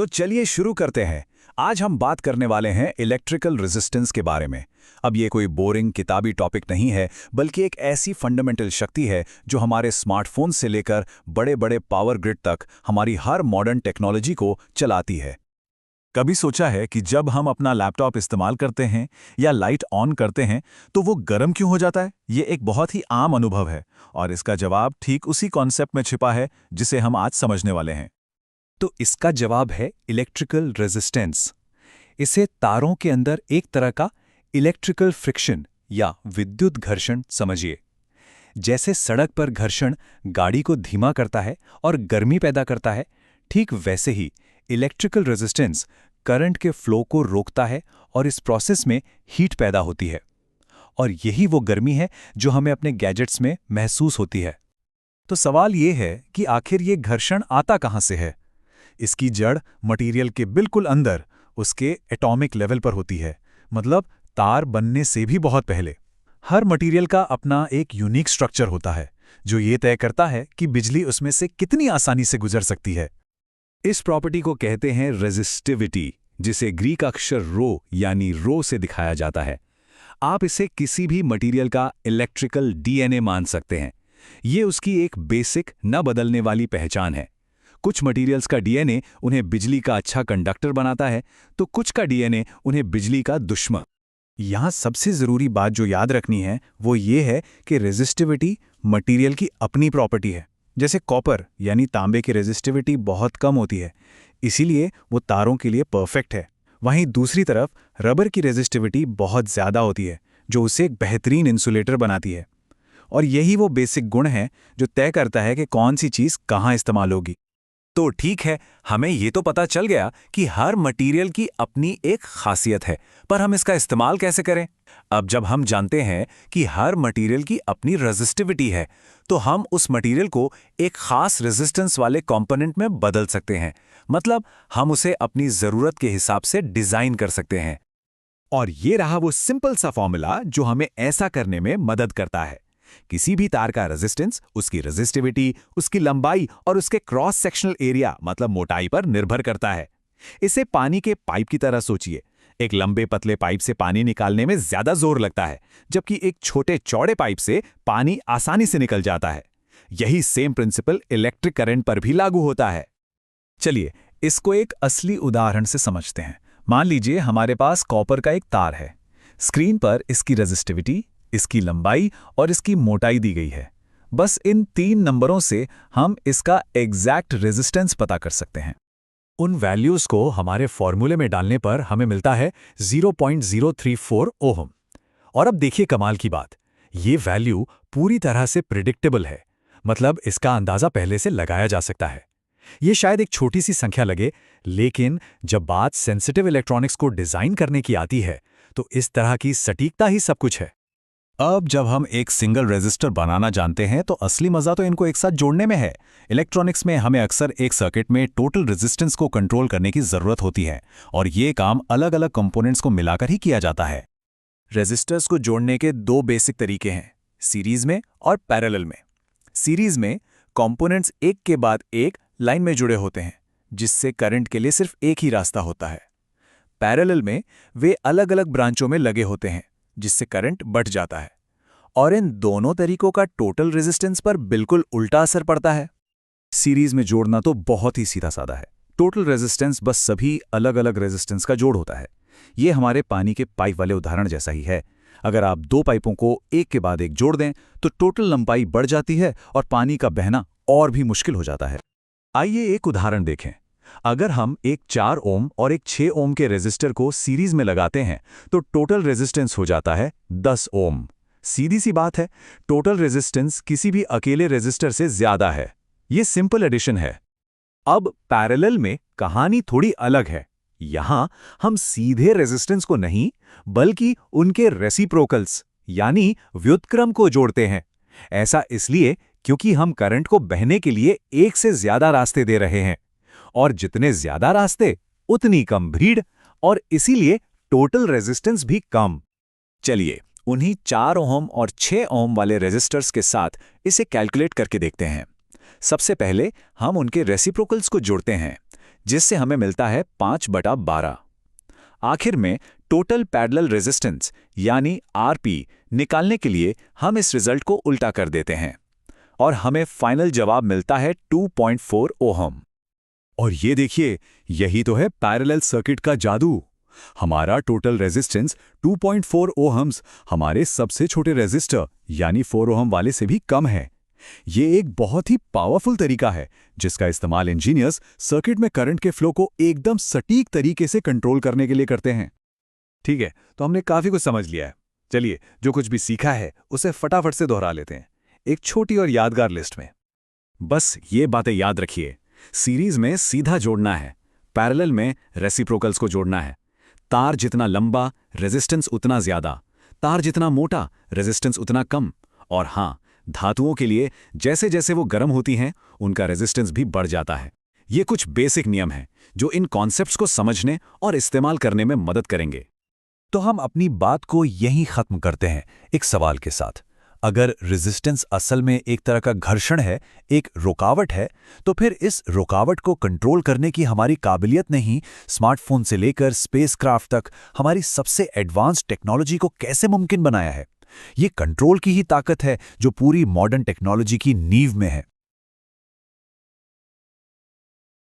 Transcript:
तो चलिए शुरू करते हैं। आज हम बात करने वाले हैं इलेक्ट्रिकल रेजिस्टेंस के बारे में। अब ये कोई बोरिंग किताबी टॉपिक नहीं है, बल्कि एक ऐसी फंडामेंटल शक्ति है जो हमारे स्मार्टफोन से लेकर बड़े बड़े पावर ग्रिड तक हमारी हर मॉडर्न टेक्नोलॉजी को चलाती है। कभी सोचा है कि जब हम अपना लैपटॉप इस्तेमाल करते हैं या लाइट ऑन करते हैं तो वो गर्म क्यों हो जाता है? ये एक बहुत ही आम अनुभव है और इसका जवाब ठीक उसी कॉन्सेप्ट में छिपा है जिसे हम आज समझने वाले हैं। तो इसका जवाब है इलेक्ट्रिकल रेजिस्टेंस। इसे तारों के अंदर एक तरह का इलेक्ट्रिकल फ्रिक्शन या विद्युत घर्षण समझिए। जैसे सड़क पर घर्षण गाड़ी को धीमा करता है और गर्मी पैदा करता है, ठीक वैसे ही इलेक्ट्रिकल रेजिस्टेंस करंट के फ्लो को रोकता है और इस प्रोसेस में हीट पैदा होती है। और यही वो गर्मी है जो हमें अपने गैजेट्स में महसूस होती है। तो सवाल ये है कि आखिर ये घर्षण आता कहाँ से है? इसकी जड़ मटेरियल के बिल्कुल अंदर, उसके एटॉमिक लेवल पर होती है, मतलब तार बनने से भी बहुत पहले। हर मटेरियल का अपना एक यूनिक स्ट्रक्चर होता है जो ये तय करता है कि बिजली उसमें से कितनी आसानी से गुजर सकती है। इस प्रॉपर्टी को कहते हैं रेजिस्टिविटी, जिसे ग्रीक अक्षर रो यानी रो से दिखाया जाता है। आप इसे किसी भी मटेरियल का इलेक्ट्रिकल डीएनए मान सकते हैं। ये उसकी एक बेसिक, न बदलने वाली पहचान है। कुछ मटेरियल्स का डीएनए उन्हें बिजली का अच्छा कंडक्टर बनाता है, तो कुछ का डीएनए उन्हें बिजली का दुश्मन। यहाँ सबसे ज़रूरी बात जो याद रखनी है वो ये है कि रेजिस्टिविटी मटेरियल की अपनी प्रॉपर्टी है। जैसे कॉपर यानी तांबे की रेजिस्टिविटी बहुत कम होती है, इसीलिए वो तारों के लिए परफेक्ट है। वहीं दूसरी तरफ रबर की रेजिस्टिविटी बहुत ज़्यादा होती है, जो उसे एक बेहतरीन इंसुलेटर बनाती है। और यही वो बेसिक गुण है जो तय करता है कि कौन सी चीज़ कहाँ इस्तेमाल होगी। तो ठीक है, हमें ये तो पता चल गया कि हर मटेरियल की अपनी एक खासियत है, पर हम इसका इस्तेमाल कैसे करें? अब जब हम जानते हैं कि हर मटेरियल की अपनी रेजिस्टिविटी है, तो हम उस मटेरियल को एक खास रेजिस्टेंस वाले कंपोनेंट में बदल सकते हैं। मतलब हम उसे अपनी ज़रूरत के हिसाब से डिज़ाइन कर सकते हैं। और ये रहा वो सिंपल सा फॉर्मूला जो हमें ऐसा करने में मदद करता है। किसी भी तार का रेजिस्टेंस उसकी रेजिस्टिविटी, उसकी लंबाई और उसके क्रॉस सेक्शनल एरिया मतलब मोटाई पर निर्भर करता है। इसे पानी के पाइप की तरह सोचिए। एक लंबे पतले पाइप से पानी निकालने में ज्यादा जोर लगता है, जबकि एक छोटे चौड़े पाइप से पानी आसानी से निकल जाता है। यही सेम प्रिंसिपल इलेक्ट्रिक करंट पर भी लागू होता है। चलिए इसको एक असली उदाहरण से समझते हैं। मान लीजिए हमारे पास कॉपर का एक तार है। स्क्रीन पर इसकी रेजिस्टिविटी, इसकी लंबाई और इसकी मोटाई दी गई है। बस इन 3 नंबरों से हम इसका एग्जैक्ट रेजिस्टेंस पता कर सकते हैं। उन वैल्यूज को हमारे फॉर्मूले में डालने पर हमें मिलता है 0.034 ओहम। और अब देखिए कमाल की बात, ये वैल्यू पूरी तरह से प्रिडिक्टेबल है, मतलब इसका अंदाजा पहले से लगाया जा सकता है। ये शायद एक छोटी सी संख्या लगे, लेकिन जब बात सेंसिटिव इलेक्ट्रॉनिक्स को डिजाइन करने की आती है तो इस तरह की सटीकता ही सब कुछ है। अब जब हम एक सिंगल रेजिस्टर बनाना जानते हैं तो असली मजा तो इनको एक साथ जोड़ने में है। इलेक्ट्रॉनिक्स में हमें अक्सर एक सर्किट में टोटल रेजिस्टेंस को कंट्रोल करने की जरूरत होती है और ये काम अलग अलग कंपोनेंट्स को मिलाकर ही किया जाता है। रेजिस्टर्स को जोड़ने के 2 बेसिक तरीके हैं, सीरीज में और पैरेलल में। सीरीज में कंपोनेंट्स एक के बाद एक लाइन में जुड़े होते हैं, जिससे करंट के लिए सिर्फ एक ही रास्ता होता है। पैरेलल में वे अलग अलग ब्रांचों में लगे होते हैं, जिससे करंट बढ़ जाता है। और इन दोनों तरीकों का टोटल रेजिस्टेंस पर बिल्कुल उल्टा असर पड़ता है। सीरीज में जोड़ना तो बहुत ही सीधा साधा है। टोटल रेजिस्टेंस बस सभी अलग अलग रेजिस्टेंस का जोड़ होता है। ये हमारे पानी के पाइप वाले उदाहरण जैसा ही है। अगर आप 2 पाइपों को एक के बाद एक जोड़ दें तो टोटल लंबाई बढ़ जाती है और पानी का बहना और भी मुश्किल हो जाता है। आइए एक उदाहरण देखें। अगर हम एक 4 ओम और एक 6 ओम के रेजिस्टर को सीरीज में लगाते हैं तो टोटल रेजिस्टेंस हो जाता है 10 ओम। सीधी सी बात है, टोटल रेजिस्टेंस किसी भी अकेले रेजिस्टर से ज्यादा है। ये सिंपल एडिशन है। अब पैरेलल में कहानी थोड़ी अलग है। यहां हम सीधे रेजिस्टेंस को नहीं, बल्कि उनके रेसिप्रोकल्स यानी व्युत्क्रम को जोड़ते हैं। ऐसा इसलिए क्योंकि हम करंट को बहने के लिए एक से ज्यादा रास्ते दे रहे हैं, और जितने ज्यादा रास्ते उतनी कम भीड़, और इसीलिए टोटल रेजिस्टेंस भी कम। चलिए उन्हीं 4 ओम और 6 ओम वाले रेजिस्टर्स के साथ इसे कैलकुलेट करके देखते हैं। सबसे पहले हम उनके रेसिप्रोकल्स को जोड़ते हैं। जिससे हमें मिलता है 5/12। आखिर में टोटल पैरेलल रेजिस्टेंस यानी आरपी निकालने के लिए हम इस रिजल्ट को उल्टा कर देते हैं और हमें फाइनल जवाब मिलता है 2.4 ओहम। और ये देखिए, यही तो है पैरेलल सर्किट का जादू। हमारा टोटल रेजिस्टेंस 2.4 ओहम्स हमारे सबसे छोटे रेजिस्टर यानी 4 ओहम वाले से भी कम है। ये एक बहुत ही पावरफुल तरीका है जिसका इस्तेमाल इंजीनियर्स सर्किट में करंट के फ्लो को एकदम सटीक तरीके से कंट्रोल करने के लिए करते हैं। ठीक है, तो हमने काफी कुछ समझ लिया है। चलिए, जो कुछ भी सीखा है उसे फटाफट से दोहरा लेते हैं एक छोटी और यादगार लिस्ट में। बस ये बातें याद रखिए, सीरीज में सीधा जोड़ना है, पैरेलल में रेसिप्रोकल्स को जोड़ना है। तार जितना लंबा रेजिस्टेंस उतना ज्यादा, तार जितना मोटा रेजिस्टेंस उतना कम। और हाँ, धातुओं के लिए जैसे जैसे वो गर्म होती हैं उनका रेजिस्टेंस भी बढ़ जाता है। ये कुछ बेसिक नियम हैं जो इन कॉन्सेप्ट्स को समझने और इस्तेमाल करने में मदद करेंगे। तो हम अपनी बात को यहीं खत्म करते हैं एक सवाल के साथ। अगर रेजिस्टेंस असल में एक तरह का घर्षण है, एक रुकावट है, तो फिर इस रुकावट को कंट्रोल करने की हमारी काबिलियत ने ही स्मार्टफोन से लेकर स्पेसक्राफ्ट तक हमारी सबसे एडवांस टेक्नोलॉजी को कैसे मुमकिन बनाया है। ये कंट्रोल की ही ताकत है जो पूरी मॉडर्न टेक्नोलॉजी की नींव में है।